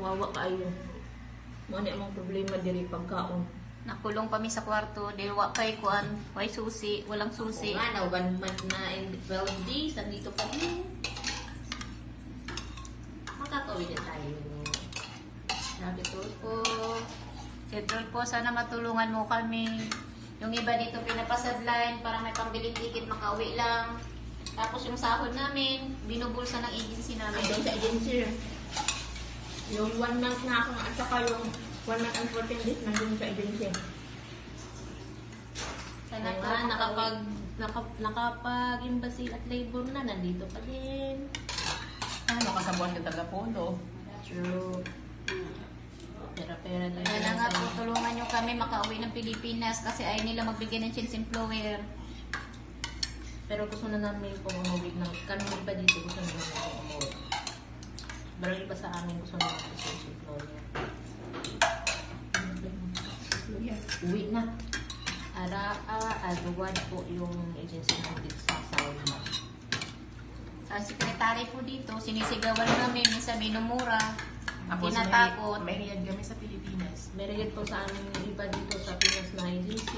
kawawa kayo. Muna among problema diri pagkaon. Nakulong kami sa kwarto dahil wa kay kuan, way susi, walang susi. Oo nga, 1 month na in 12 days, nandito pa din. Makakauwi din tayo. Sabi ko po. Settle po, sana matulungan mo kami. Yung iba dito pinapasadline para may pambiling ticket, makauwi lang. Tapos yung sahod namin, binubulsa ng agency namin. Andun sa agency. Yung 1 month na ako, at saka yung 1 month and 14 days nandun sa agency. Sana Kaya po, nakapag-embassy at labor na, nandito pa din. Nakasabuan ka taga-polo. True. Pera-pera na Kaya nga po, tulungan nyo kami makauwi ng Pilipinas kasi ayaw nila magbigay ng chance employer. Pero gusto na namin kung umuwi na. Kami iba dito gusto na namin kung umuwi. Pero iba sa amin gusto na namin sa employer. Uwi na. Aduwad po yung agency ng dito sa Saudi. Ang sekretary po dito, sinisigawan kami, minsan minumura, Tapos tinatakot. may riyad kami sa Pilipinas. Meron po sa amin yung iba dito sa Pinas na agency.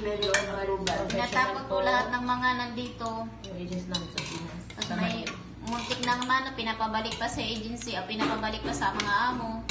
Tinatakot po lahat ng mga nandito. Yung agency namin sa Pinas. Tapos may muntik na naman na pinapabalik pa sa agency o pinapabalik pa sa mga amo.